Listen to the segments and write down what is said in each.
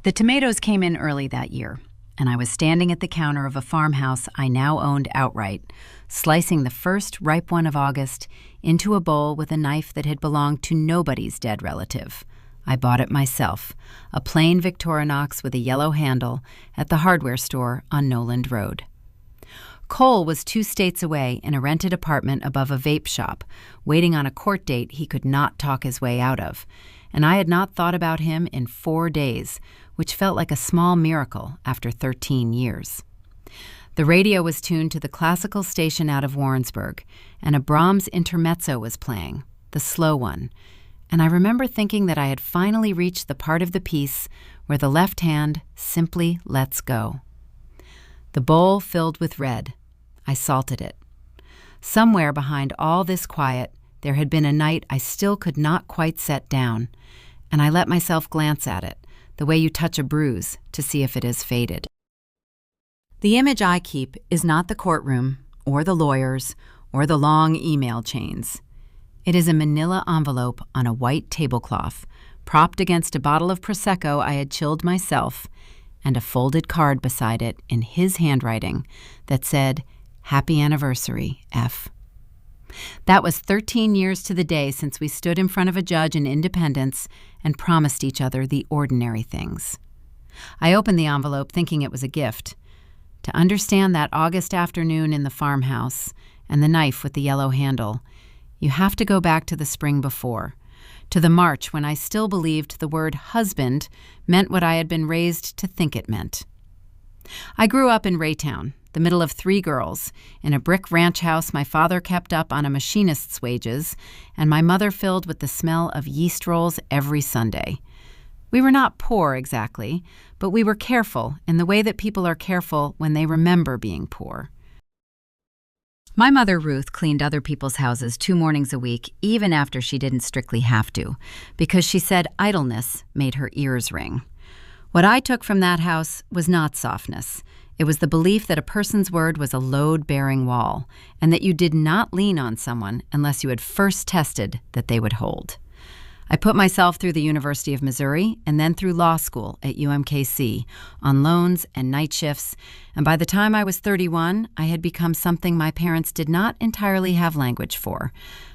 The tomatoes came in early that year, and I was standing at the counter of a farmhouse I now owned outright, slicing the first ripe one of August into a bowl with a knife that had belonged to nobody's dead relative. I bought it myself, a plain Victorinox with a yellow handle, at the hardware store on Noland Road. Cole was 2 states away in a rented apartment above a vape shop, waiting on a court date he could not talk his way out of, and I had not thought about him in 4 days, which felt like a small miracle after 13 years. The radio was tuned to the classical station out of Warrensburg, and a Brahms intermezzo was playing, the slow one, and I remember thinking that I had finally reached the part of the piece where the left hand simply lets go. The bowl filled with red. I salted it. Somewhere behind all this quiet, there had been a night I still could not quite set down, and I let myself glance at it, the way you touch a bruise to see if it has faded. The image I keep is not the courtroom, or the lawyers, or the long email chains. It is a manila envelope on a white tablecloth, propped against a bottle of Prosecco I had chilled myself, and a folded card beside it in his handwriting that said, "Happy Anniversary, F." That was 13 years to the day since we stood in front of a judge in Independence and promised each other the ordinary things. I opened the envelope thinking it was a gift. To understand that August afternoon in the farmhouse and the knife with the yellow handle, you have to go back to the spring before, to the March when I still believed the word husband meant what I had been raised to think it meant. I grew up in Raytown, the middle of 3 girls, in a brick ranch house my father kept up on a machinist's wages, and my mother filled with the smell of yeast rolls every Sunday. We were not poor exactly, but we were careful in the way that people are careful when they remember being poor. My mother, Ruth, cleaned other people's houses 2 mornings a week, even after she didn't strictly have to, because she said idleness made her ears ring. What I took from that house was not softness. It was the belief that a person's word was a load-bearing wall, and that you did not lean on someone unless you had first tested that they would hold. I put myself through the University of Missouri and then through law school at UMKC on loans and night shifts, and by the time I was 31, I had become something my parents did not entirely have language for.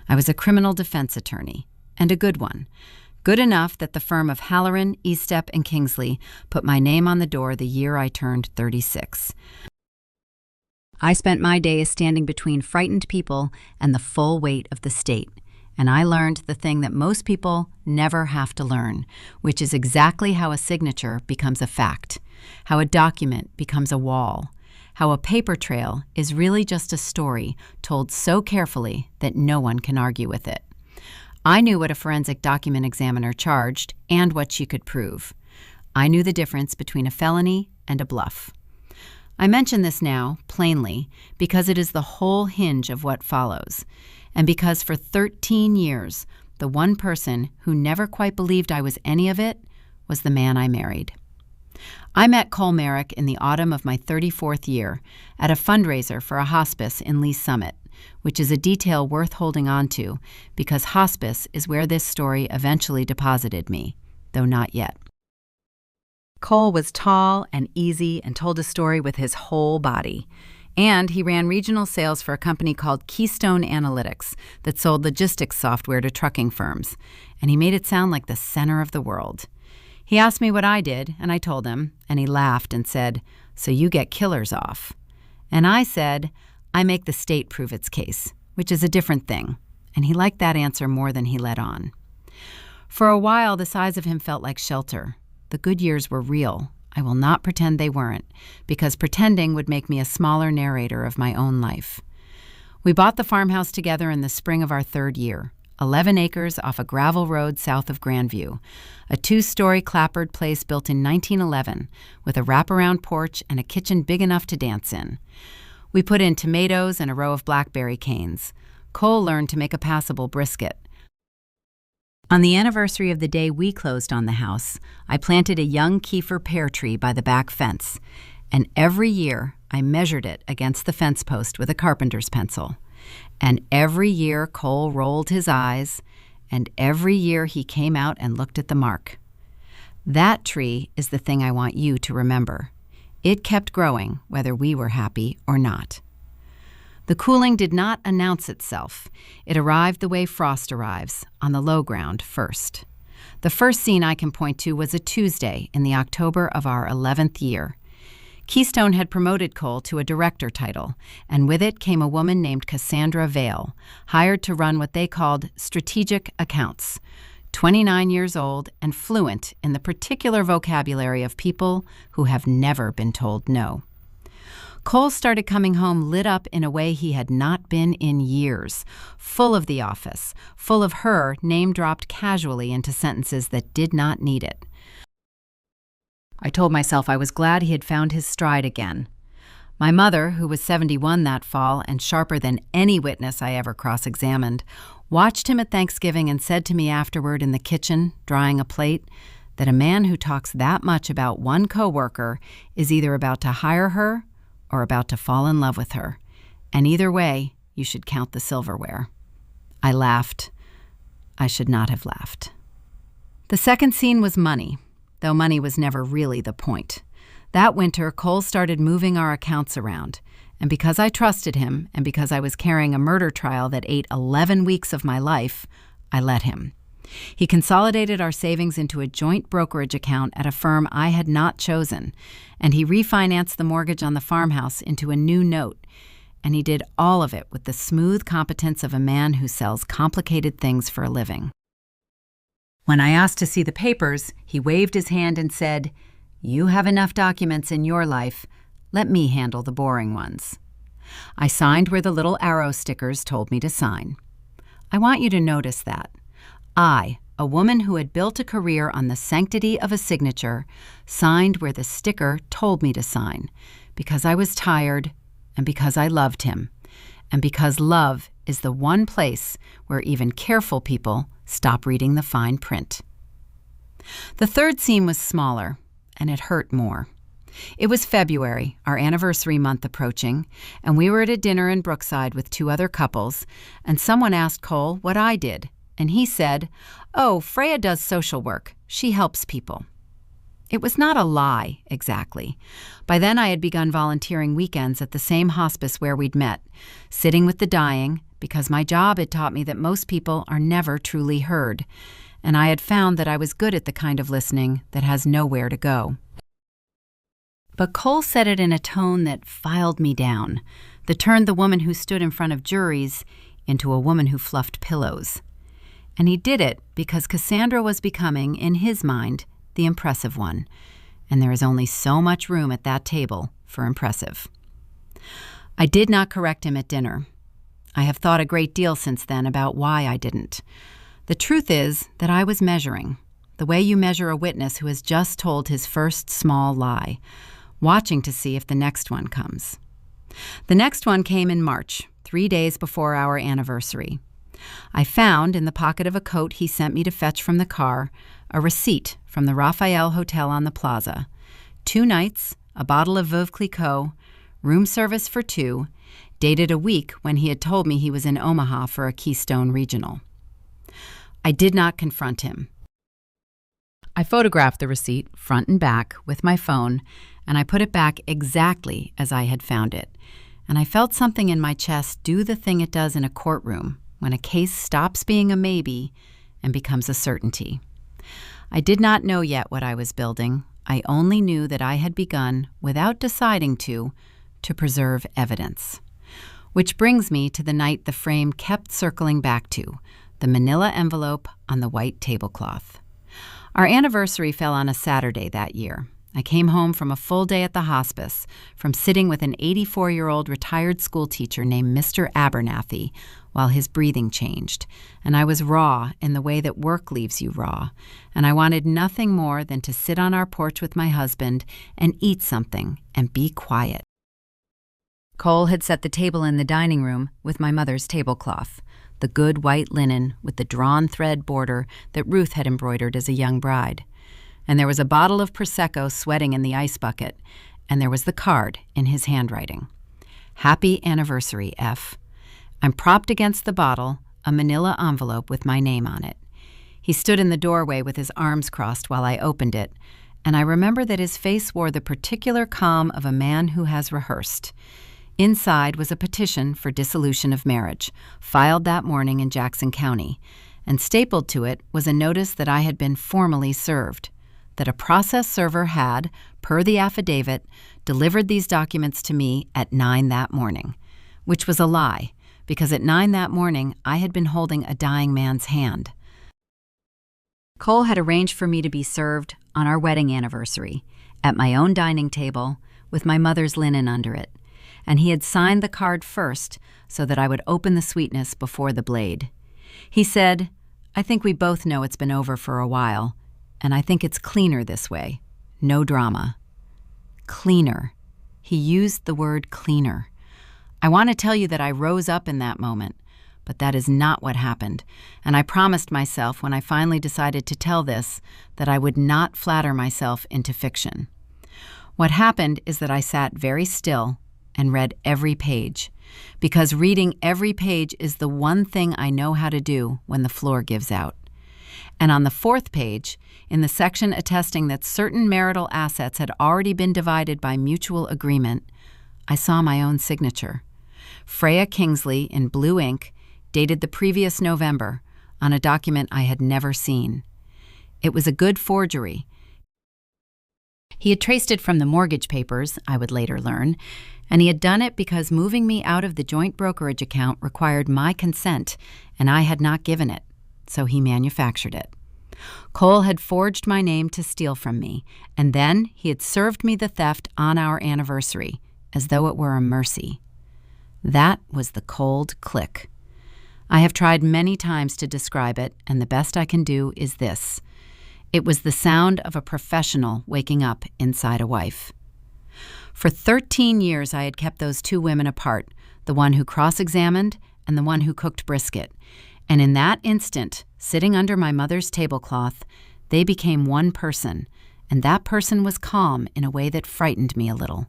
I was a criminal defense attorney, and a good one. Good enough that the firm of Halloran, Estep, and Kingsley put my name on the door the year I turned 36. I spent my days standing between frightened people and the full weight of the state, and I learned the thing that most people never have to learn, which is exactly how a signature becomes a fact, how a document becomes a wall, how a paper trail is really just a story told so carefully that no one can argue with it. I knew what a forensic document examiner charged and what she could prove. I knew the difference between a felony and a bluff. I mention this now, plainly, because it is the whole hinge of what follows, and because for 13 years, the one person who never quite believed I was any of it was the man I married. I met Cole Merrick in the autumn of my 34th year at a fundraiser for a hospice in Lee Summit, which is a detail worth holding on to because hospice is where this story eventually deposited me, though not yet. Cole was tall and easy and told a story with his whole body. And he ran regional sales for a company called Keystone Analytics that sold logistics software to trucking firms, and he made it sound like the center of the world. He asked me what I did, and I told him, and he laughed and said, "So you get killers off." And I said, "I make the state prove its case," which is a different thing, and he liked that answer more than he let on. For a while, the size of him felt like shelter. The good years were real. I will not pretend they weren't, because pretending would make me a smaller narrator of my own life. We bought the farmhouse together in the spring of our 3rd year, 11 acres off a gravel road south of Grandview, a 2-story clapboard place built in 1911 with a wraparound porch and a kitchen big enough to dance in. We put in tomatoes and a row of blackberry canes. Cole learned to make a passable brisket. On the anniversary of the day we closed on the house, I planted a young Kiefer pear tree by the back fence, and every year I measured it against the fence post with a carpenter's pencil. And every year Cole rolled his eyes, and every year he came out and looked at the mark. That tree is the thing I want you to remember. It kept growing, whether we were happy or not. The cooling did not announce itself. It arrived the way frost arrives, on the low ground first. The first scene I can point to was a Tuesday in the October of our 11th year. Keystone had promoted Cole to a director title, and with it came a woman named Cassandra Vale, hired to run what they called strategic accounts. 29 years old and fluent in the particular vocabulary of people who have never been told no. Cole started coming home lit up in a way he had not been in years, full of the office, full of her name-dropped casually into sentences that did not need it. I told myself I was glad he had found his stride again. My mother, who was 71 that fall and sharper than any witness I ever cross-examined, watched him at Thanksgiving and said to me afterward in the kitchen, drying a plate, that a man who talks that much about one coworker is either about to hire her or about to fall in love with her. And either way, you should count the silverware. I laughed. I should not have laughed. The second scene was money, though money was never really the point. That winter, Cole started moving our accounts around, and because I trusted him and because I was carrying a murder trial that ate 11 weeks of my life, I let him. He consolidated our savings into a joint brokerage account at a firm I had not chosen, and he refinanced the mortgage on the farmhouse into a new note, and he did all of it with the smooth competence of a man who sells complicated things for a living. When I asked to see the papers, he waved his hand and said, "You have enough documents in your life. Let me handle the boring ones." I signed where the little arrow stickers told me to sign. I want you to notice that. I, a woman who had built a career on the sanctity of a signature, signed where the sticker told me to sign, because I was tired and because I loved him, and because love is the one place where even careful people stop reading the fine print. The third scene was smaller, and it hurt more. It was February, our anniversary month approaching, and we were at a dinner in Brookside with two other couples, and someone asked Cole what I did, and he said, "Oh, Freya does social work. She helps people." It was not a lie, exactly. By then I had begun volunteering weekends at the same hospice where we'd met, sitting with the dying, because my job had taught me that most people are never truly heard, and I had found that I was good at the kind of listening that has nowhere to go. But Cole said it in a tone that filed me down, that turned the woman who stood in front of juries into a woman who fluffed pillows. And he did it because Cassandra was becoming, in his mind, the impressive one, and there is only so much room at that table for impressive. I did not correct him at dinner. I have thought a great deal since then about why I didn't. The truth is that I was measuring, the way you measure a witness who has just told his first small lie, watching to see if the next one comes. The next one came in March, 3 days before our anniversary. I found, in the pocket of a coat he sent me to fetch from the car, a receipt from the Raphael Hotel on the plaza. 2 nights, a bottle of Veuve Clicquot, room service for 2, dated a week when he had told me he was in Omaha for a Keystone Regional. I did not confront him. I photographed the receipt, front and back, with my phone, and I put it back exactly as I had found it. And I felt something in my chest do the thing it does in a courtroom when a case stops being a maybe and becomes a certainty. I did not know yet what I was building. I only knew that I had begun, without deciding to preserve evidence. Which brings me to the night the frame kept circling back to, the manila envelope on the white tablecloth. Our anniversary fell on a Saturday that year. I came home from a full day at the hospice, from sitting with an 84-year-old retired school teacher named Mr. Abernathy while his breathing changed, and I was raw in the way that work leaves you raw, and I wanted nothing more than to sit on our porch with my husband and eat something and be quiet. Cole had set the table in the dining room with my mother's tablecloth, the good white linen with the drawn thread border that Ruth had embroidered as a young bride. And there was a bottle of Prosecco sweating in the ice bucket, and there was the card in his handwriting. Happy anniversary, F. I'm propped against the bottle, a manila envelope with my name on it. He stood in the doorway with his arms crossed while I opened it, and I remember that his face wore the particular calm of a man who has rehearsed. Inside was a petition for dissolution of marriage, filed that morning in Jackson County, and stapled to it was a notice that I had been formally served, that a process server had, per the affidavit, delivered these documents to me at 9 that morning, which was a lie, because at 9 that morning I had been holding a dying man's hand. Cole had arranged for me to be served on our wedding anniversary, at my own dining table, with my mother's linen under it, and he had signed the card first so that I would open the sweetness before the blade. He said, "I think we both know it's been over for a while, and I think it's cleaner this way. No drama." Cleaner. He used the word cleaner. I want to tell you that I rose up in that moment, but that is not what happened, and I promised myself when I finally decided to tell this that I would not flatter myself into fiction. What happened is that I sat very still and read every page, because reading every page is the one thing I know how to do when the floor gives out. And on the 4th page, in the section attesting that certain marital assets had already been divided by mutual agreement, I saw my own signature. Freya Kingsley in blue ink, dated the previous November, on a document I had never seen. It was a good forgery. He had traced it from the mortgage papers, I would later learn, and he had done it because moving me out of the joint brokerage account required my consent, and I had not given it, so he manufactured it. Cole had forged my name to steal from me, and then he had served me the theft on our anniversary, as though it were a mercy. That was the cold click. I have tried many times to describe it, and the best I can do is this. It was the sound of a professional waking up inside a wife. For 13 years I had kept those two women apart, the one who cross-examined and the one who cooked brisket, and in that instant, sitting under my mother's tablecloth, they became one person, and that person was calm in a way that frightened me a little.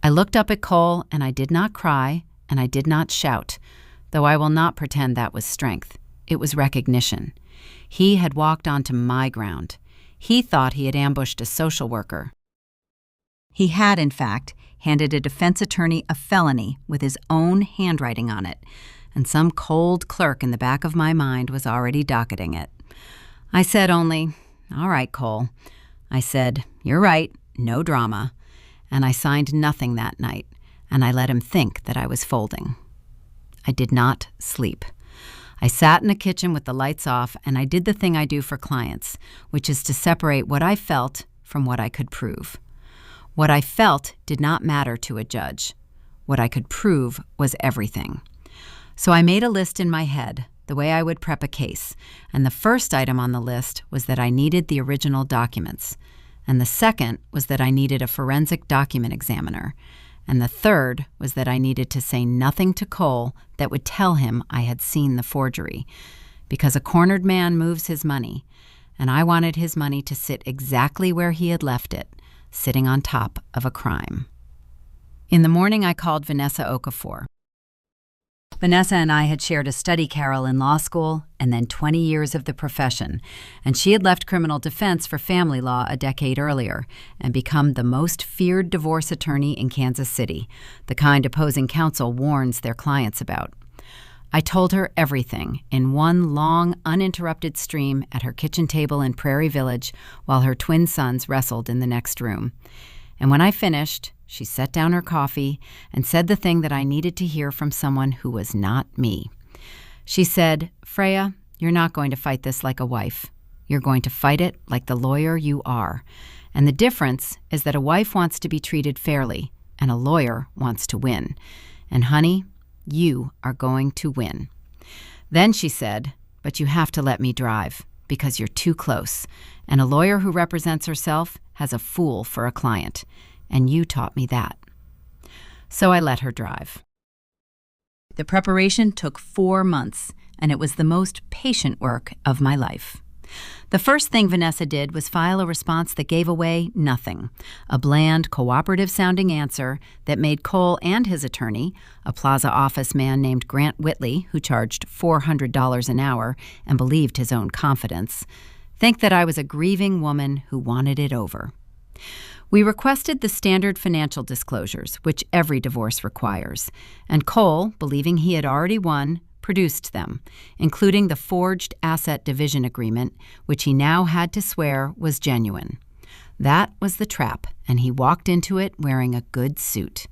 I looked up at Cole, and I did not cry, and I did not shout, though I will not pretend that was strength. It was recognition. He had walked onto my ground. He thought he had ambushed a social worker. He had, in fact, handed a defense attorney a felony with his own handwriting on it, and some cold clerk in the back of my mind was already docketing it. I said only, "All right, Cole." I said, "You're right, no drama." And I signed nothing that night, and I let him think that I was folding. I did not sleep. I sat in the kitchen with the lights off, and I did the thing I do for clients, which is to separate what I felt from what I could prove. What I felt did not matter to a judge. What I could prove was everything. So I made a list in my head, the way I would prep a case, and the first item on the list was that I needed the original documents, and the second was that I needed a forensic document examiner, and the third was that I needed to say nothing to Cole that would tell him I had seen the forgery, because a cornered man moves his money, and I wanted his money to sit exactly where he had left it, sitting on top of a crime. In the morning, I called Vanessa Okafor. Vanessa and I had shared a study carrel in law school and then 20 years of the profession, and she had left criminal defense for family law a decade earlier and become the most feared divorce attorney in Kansas City, the kind opposing counsel warns their clients about. I told her everything in one long, uninterrupted stream at her kitchen table in Prairie Village while her twin sons wrestled in the next room. And when I finished, she set down her coffee and said the thing that I needed to hear from someone who was not me. She said, "Freya, you're not going to fight this like a wife. You're going to fight it like the lawyer you are. And the difference is that a wife wants to be treated fairly, and a lawyer wants to win. And honey, you are going to win." Then she said, "But you have to let me drive, because you're too close. And a lawyer who represents herself has a fool for a client. And you taught me that." So I let her drive. The preparation took 4 months, and it was the most patient work of my life. The first thing Vanessa did was file a response that gave away nothing, a bland, cooperative-sounding answer that made Cole and his attorney, a Plaza office man named Grant Whitley, who charged $400 an hour and believed his own confidence, think that I was a grieving woman who wanted it over. We requested the standard financial disclosures, which every divorce requires, and Cole, believing he had already won, produced them, including the forged asset division agreement, which he now had to swear was genuine. That was the trap, and he walked into it wearing a good suit.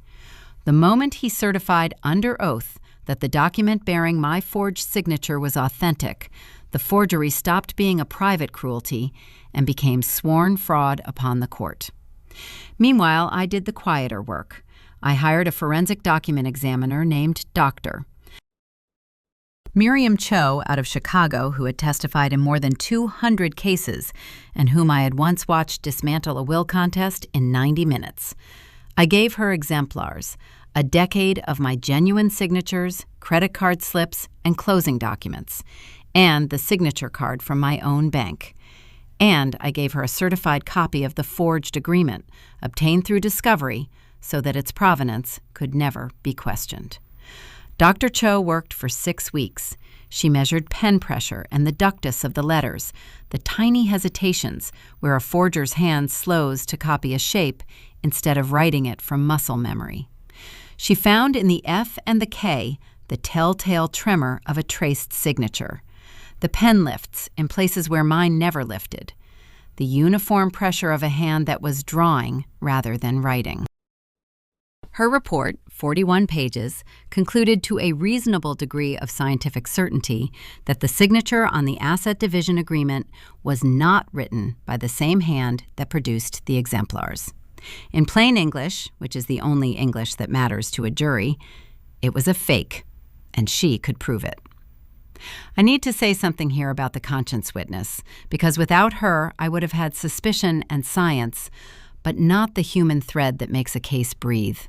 The moment he certified under oath that the document bearing my forged signature was authentic, the forgery stopped being a private cruelty and became sworn fraud upon the court. Meanwhile, I did the quieter work. I hired a forensic document examiner named Doctor. Miriam Cho out of Chicago, who had testified in more than 200 cases and whom I had once watched dismantle a will contest in 90 minutes. I gave her exemplars, a decade of my genuine signatures, credit card slips, and closing documents, and the signature card from my own bank. And I gave her a certified copy of the forged agreement, obtained through discovery, so that its provenance could never be questioned. Dr. Cho worked for 6 weeks. She measured pen pressure and the ductus of the letters, the tiny hesitations where a forger's hand slows to copy a shape instead of writing it from muscle memory. She found in the F and the K the telltale tremor of a traced signature, the pen lifts in places where mine never lifted, the uniform pressure of a hand that was drawing rather than writing. Her report, 41 pages, concluded to a reasonable degree of scientific certainty that the signature on the asset division agreement was not written by the same hand that produced the exemplars. In plain English, which is the only English that matters to a jury, it was a fake, and she could prove it. I need to say something here about the conscience witness, because without her, I would have had suspicion and science, but not the human thread that makes a case breathe.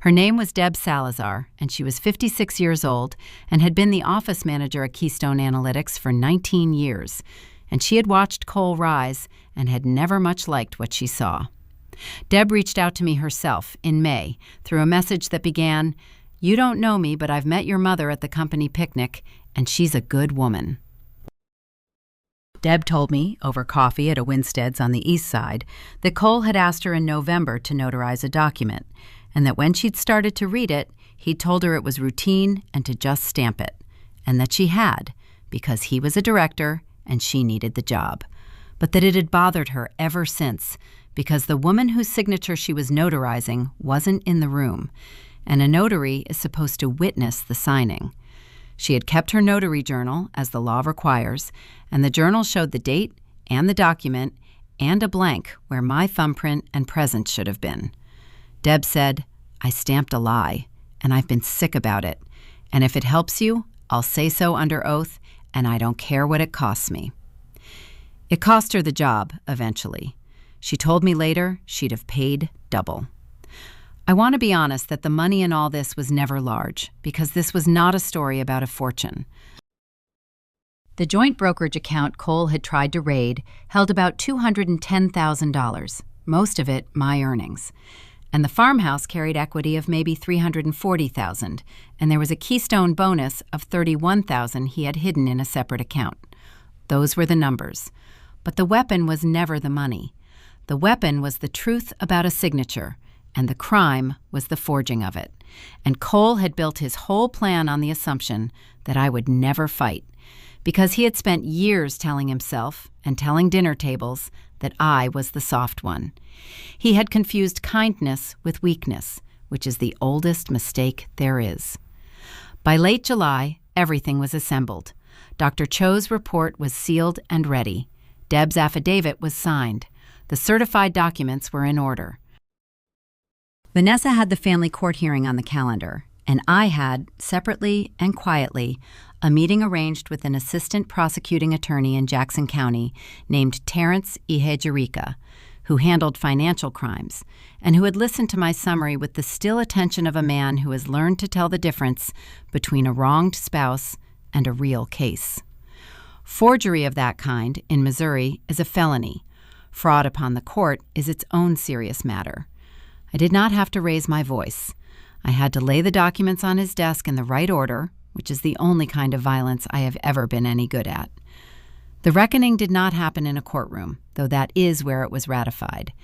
Her name was Deb Salazar, and she was 56 years old and had been the office manager at Keystone Analytics for 19 years, and she had watched Cole rise and had never much liked what she saw. Deb reached out to me herself in May through a message that began, "You don't know me, but I've met your mother at the company picnic, and she's a good woman." Deb told me, over coffee at a Winstead's on the east side, that Cole had asked her in November to notarize a document, and that when she'd started to read it, he'd told her it was routine and to just stamp it, and that she had, because he was a director and she needed the job, but that it had bothered her ever since, because the woman whose signature she was notarizing wasn't in the room, and a notary is supposed to witness the signing. She had kept her notary journal, as the law requires, and the journal showed the date and the document and a blank where my thumbprint and presence should have been. Deb said, "I stamped a lie, and I've been sick about it, and if it helps you, I'll say so under oath, and I don't care what it costs me." It cost her the job, eventually. She told me later she'd have paid double. I want to be honest that the money in all this was never large, because this was not a story about a fortune. The joint brokerage account Cole had tried to raid held about $210,000, most of it my earnings. And the farmhouse carried equity of maybe $340,000, and there was a Keystone bonus of $31,000 he had hidden in a separate account. Those were the numbers. But the weapon was never the money. The weapon was the truth about a signature, and the crime was the forging of it. And Cole had built his whole plan on the assumption that I would never fight, because he had spent years telling himself and telling dinner tables that I was the soft one. He had confused kindness with weakness, which is the oldest mistake there is. By late July, everything was assembled. Dr. Cho's report was sealed and ready. Deb's affidavit was signed. The certified documents were in order. Vanessa had the family court hearing on the calendar, and I had, separately and quietly, a meeting arranged with an assistant prosecuting attorney in Jackson County named Terrence Ihejirika, who handled financial crimes, and who had listened to my summary with the still attention of a man who has learned to tell the difference between a wronged spouse and a real case. Forgery of that kind, in Missouri, is a felony. Fraud upon the court is its own serious matter. I did not have to raise my voice. I had to lay the documents on his desk in the right order, which is the only kind of violence I have ever been any good at. The reckoning did not happen in a courtroom, though that is where it was ratified.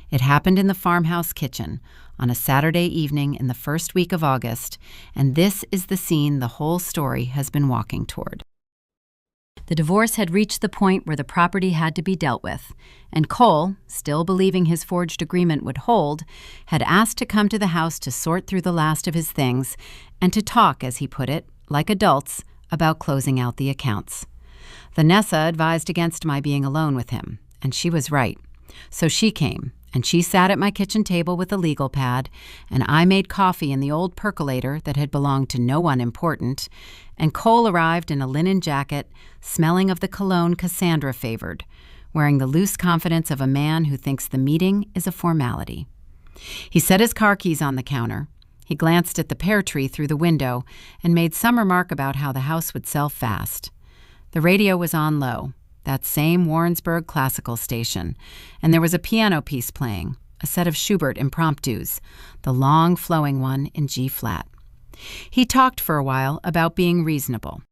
It happened in the farmhouse kitchen on a Saturday evening in the first week of August, and this is the scene the whole story has been walking toward. The divorce had reached the point where the property had to be dealt with, and Cole, still believing his forged agreement would hold, had asked to come to the house to sort through the last of his things and to talk, as he put it, like adults, about closing out the accounts. Vanessa advised against my being alone with him, and she was right. So she came, and she sat at my kitchen table with a legal pad, and I made coffee in the old percolator that had belonged to no one important, and Cole arrived in a linen jacket, smelling of the cologne Cassandra favored, wearing the loose confidence of a man who thinks the meeting is a formality. He set his car keys on the counter. He glanced at the pear tree through the window and made some remark about how the house would sell fast. The radio was on low, that same Warrensburg classical station, and there was a piano piece playing, a set of Schubert impromptus, the long flowing one in G-flat. He talked for a while about being reasonable.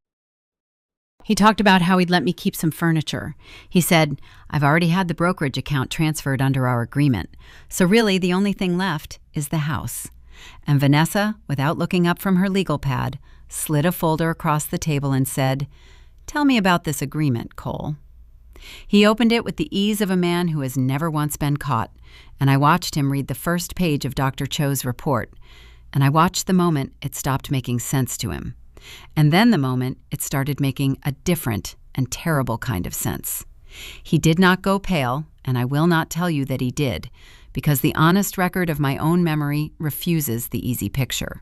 He talked about how he'd let me keep some furniture. He said, "I've already had the brokerage account transferred under our agreement, so really the only thing left is the house." And Vanessa, without looking up from her legal pad, slid a folder across the table and said, "Tell me about this agreement, Cole." He opened it with the ease of a man who has never once been caught, and I watched him read the first page of Dr. Cho's report, and I watched the moment it stopped making sense to him, and then the moment it started making a different and terrible kind of sense. He did not go pale, and I will not tell you that he did, because the honest record of my own memory refuses the easy picture.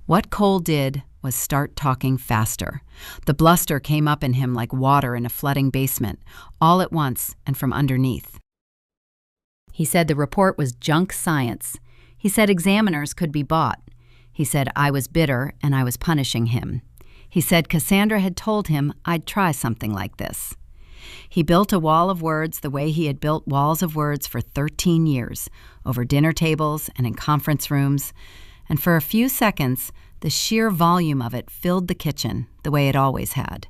What Cole did was start talking faster. The bluster came up in him like water in a flooding basement, all at once and from underneath. He said the report was junk science. He said examiners could be bought. He said I was bitter and I was punishing him. He said Cassandra had told him I'd try something like this. He built a wall of words the way he had built walls of words for 13 years, over dinner tables and in conference rooms, and for a few seconds, the sheer volume of it filled the kitchen the way it always had.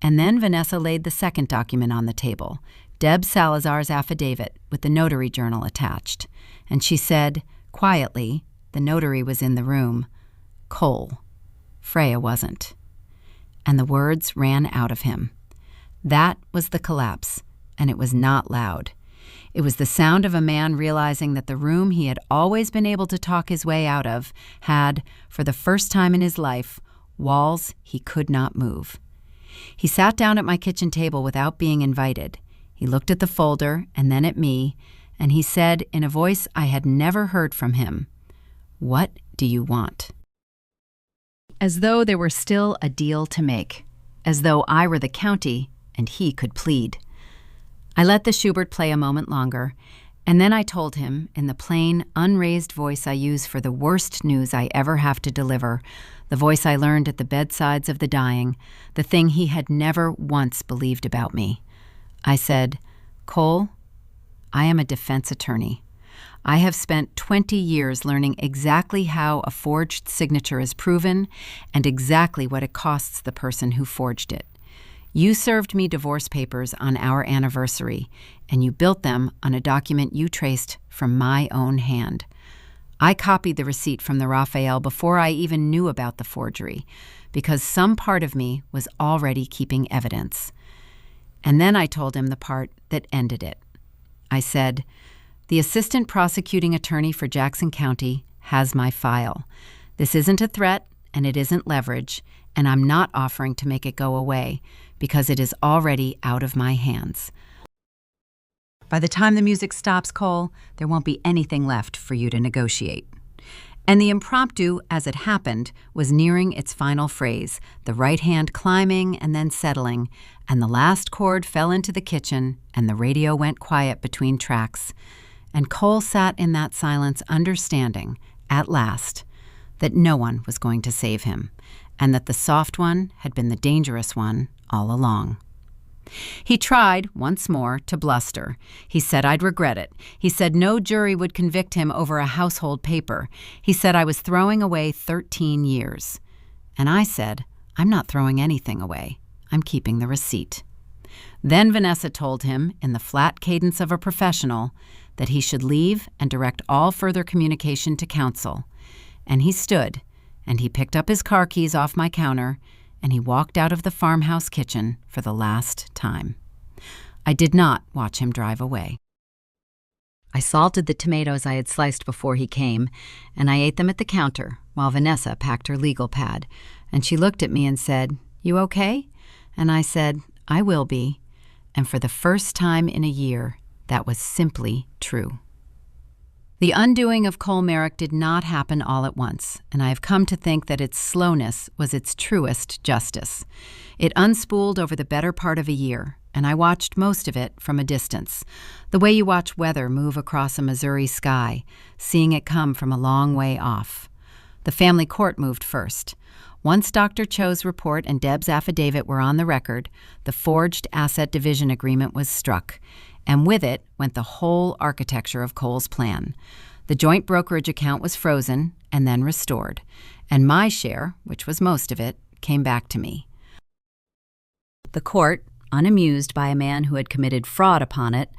And then Vanessa laid the second document on the table, Deb Salazar's affidavit with the notary journal attached, and she said, quietly, the notary was in the room, "Cole." Freya wasn't. And the words ran out of him. That was the collapse, and it was not loud. It was the sound of a man realizing that the room he had always been able to talk his way out of had, for the first time in his life, walls he could not move. He sat down at my kitchen table without being invited. He looked at the folder and then at me, and he said in a voice I had never heard from him, "What do you want?" As though there were still a deal to make, as though I were the county and he could plead. I let the Schubert play a moment longer, and then I told him, in the plain, unraised voice I use for the worst news I ever have to deliver, the voice I learned at the bedsides of the dying, the thing he had never once believed about me. I said, "Cole, I am a defense attorney. I have spent 20 years learning exactly how a forged signature is proven and exactly what it costs the person who forged it. You served me divorce papers on our anniversary, and you built them on a document you traced from my own hand. I copied the receipt from the Raphael before I even knew about the forgery, because some part of me was already keeping evidence." And then I told him the part that ended it. I said, "The assistant prosecuting attorney for Jackson County has my file. This isn't a threat, and it isn't leverage, and I'm not offering to make it go away, because it is already out of my hands. By the time the music stops, Cole, there won't be anything left for you to negotiate." And the impromptu, as it happened, was nearing its final phrase, the right hand climbing and then settling, and the last chord fell into the kitchen, and the radio went quiet between tracks. And Cole sat in that silence understanding, at last, that no one was going to save him, and that the soft one had been the dangerous one all along. He tried, once more, to bluster. He said I'd regret it. He said no jury would convict him over a household paper. He said I was throwing away 13 years. And I said, I'm not throwing anything away. I'm keeping the receipt. Then Vanessa told him, in the flat cadence of a professional, that he should leave and direct all further communication to counsel. And he stood, and he picked up his car keys off my counter, and he walked out of the farmhouse kitchen for the last time. I did not watch him drive away. I salted the tomatoes I had sliced before he came, and I ate them at the counter while Vanessa packed her legal pad, and she looked at me and said, "You okay?" And I said, "I will be." And for the first time in a year, that was simply true. The undoing of Cole Merrick did not happen all at once, and I have come to think that its slowness was its truest justice. It unspooled over the better part of a year, and I watched most of it from a distance, the way you watch weather move across a Missouri sky, seeing it come from a long way off. The family court moved first. Once Dr. Cho's report and Deb's affidavit were on the record, the forged asset division agreement was struck, and with it went the whole architecture of Cole's plan. The joint brokerage account was frozen and then restored, and my share, which was most of it, came back to me. The court, unamused by a man who had committed fraud upon it,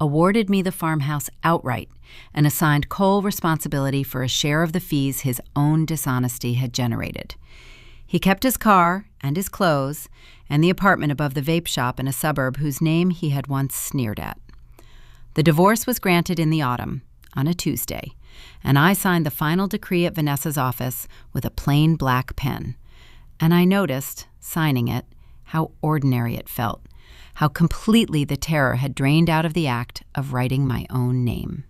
awarded me the farmhouse outright and assigned Cole responsibility for a share of the fees his own dishonesty had generated. He kept his car and his clothes and the apartment above the vape shop in a suburb whose name he had once sneered at. The divorce was granted in the autumn, on a Tuesday, and I signed the final decree at Vanessa's office with a plain black pen. And I noticed, signing it, how ordinary it felt, how completely the terror had drained out of the act of writing my own name.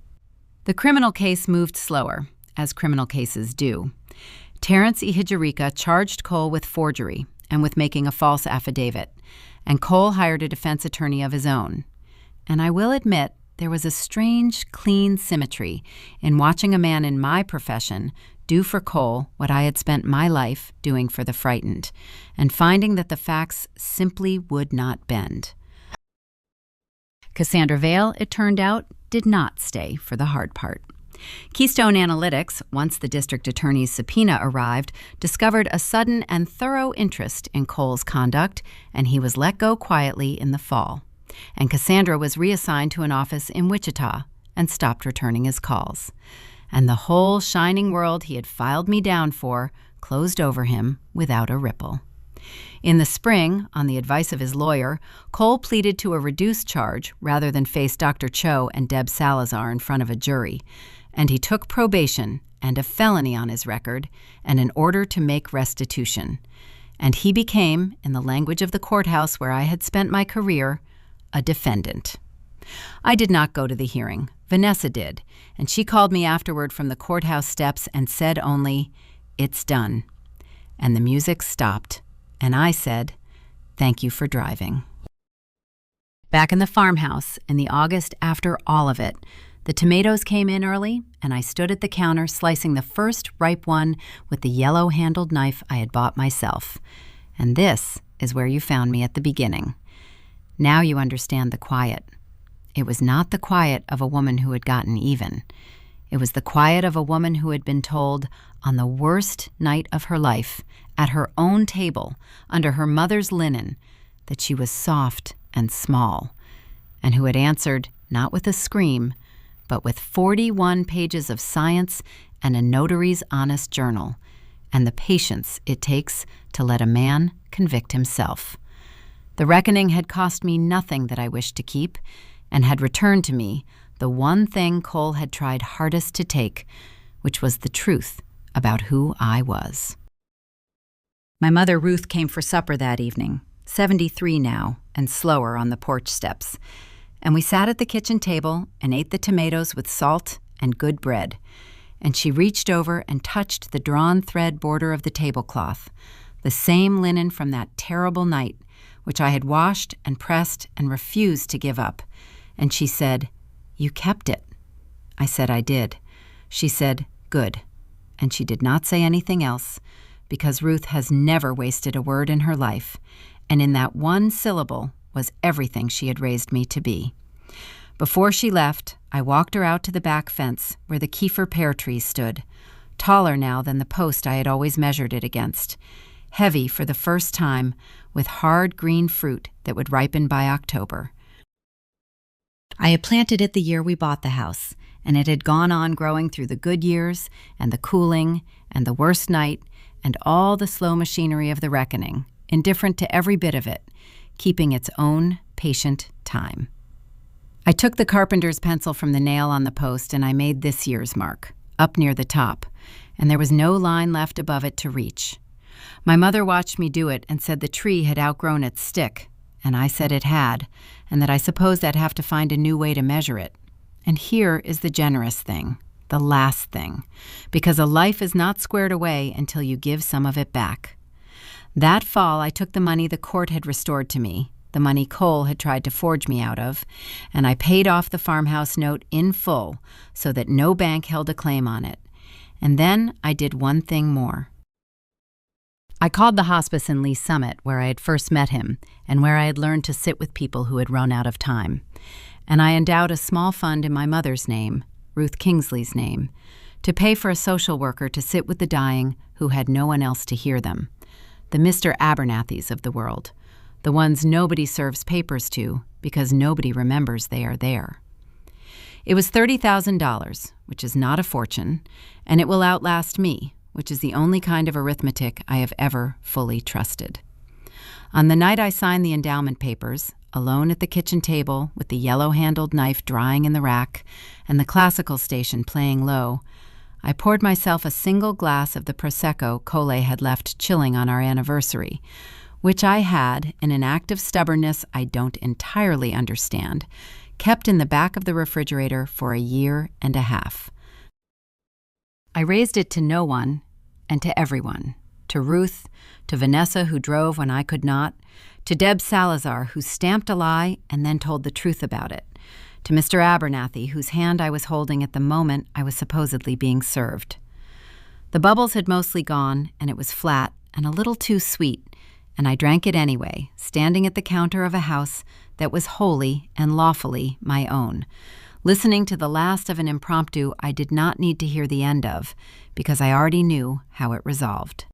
The criminal case moved slower, as criminal cases do. Terrence Ihijirika charged Cole with forgery and with making a false affidavit, and Cole hired a defense attorney of his own. And I will admit there was a strange, clean symmetry in watching a man in my profession do for Cole what I had spent my life doing for the frightened, and finding that the facts simply would not bend. Cassandra Vale, it turned out, did not stay for the hard part. Keystone Analytics, once the district attorney's subpoena arrived, discovered a sudden and thorough interest in Cole's conduct, and he was let go quietly in the fall. And Cassandra was reassigned to an office in Wichita and stopped returning his calls. And the whole shining world he had filed me down for closed over him without a ripple. In the spring, on the advice of his lawyer, Cole pleaded to a reduced charge rather than face Dr. Cho and Deb Salazar in front of a jury, and he took probation and a felony on his record and an order to make restitution. And he became, in the language of the courthouse where I had spent my career, a defendant. I did not go to the hearing. Vanessa did, and she called me afterward from the courthouse steps and said only, "It's done." And the music stopped, and I said, "Thank you for driving." Back in the farmhouse, in the August after all of it, the tomatoes came in early, and I stood at the counter slicing the first ripe one with the yellow-handled knife I had bought myself. And this is where you found me at the beginning. Now you understand the quiet. It was not the quiet of a woman who had gotten even. It was the quiet of a woman who had been told, on the worst night of her life, at her own table, under her mother's linen, that she was soft and small, and who had answered, not with a scream, but with 41 pages of science and a notary's honest journal, and the patience it takes to let a man convict himself. The reckoning had cost me nothing that I wished to keep, and had returned to me the one thing Cole had tried hardest to take, which was the truth about who I was. My mother Ruth came for supper that evening, 73 now, and slower on the porch steps, and we sat at the kitchen table and ate the tomatoes with salt and good bread, and she reached over and touched the drawn thread border of the tablecloth, the same linen from that terrible night, which I had washed and pressed and refused to give up, and she said, "You kept it." I said I did. She said, "Good," and she did not say anything else, because Ruth has never wasted a word in her life, and in that one syllable was everything she had raised me to be. Before she left, I walked her out to the back fence where the Kiefer pear tree stood, taller now than the post I had always measured it against, heavy for the first time, with hard green fruit that would ripen by October. I had planted it the year we bought the house, and it had gone on growing through the good years and the cooling and the worst night and all the slow machinery of the reckoning, indifferent to every bit of it, keeping its own patient time. I took the carpenter's pencil from the nail on the post and I made this year's mark, up near the top, and there was no line left above it to reach. My mother watched me do it and said the tree had outgrown its stick, and I said it had, and that I supposed I'd have to find a new way to measure it. And here is the generous thing, the last thing, because a life is not squared away until you give some of it back. That fall, I took the money the court had restored to me, the money Cole had tried to forge me out of, and I paid off the farmhouse note in full so that no bank held a claim on it. And then I did one thing more. I called the hospice in Lee Summit where I had first met him and where I had learned to sit with people who had run out of time. And I endowed a small fund in my mother's name, Ruth Kingsley's name, to pay for a social worker to sit with the dying who had no one else to hear them, the Mr. Abernathys of the world, the ones nobody serves papers to because nobody remembers they are there. It was $30,000, which is not a fortune, and it will outlast me, which is the only kind of arithmetic I have ever fully trusted. On the night I signed the endowment papers, alone at the kitchen table with the yellow-handled knife drying in the rack and the classical station playing low, I poured myself a single glass of the Prosecco Cole had left chilling on our anniversary, which I had, in an act of stubbornness I don't entirely understand, kept in the back of the refrigerator for a year and a half. I raised it to no one and to everyone, to Ruth, to Vanessa who drove when I could not, to Deb Salazar who stamped a lie and then told the truth about it, to Mr. Abernathy whose hand I was holding at the moment I was supposedly being served. The bubbles had mostly gone and it was flat and a little too sweet, and I drank it anyway, standing at the counter of a house that was wholly and lawfully my own, listening to the last of an impromptu I did not need to hear the end of, because I already knew how it resolved.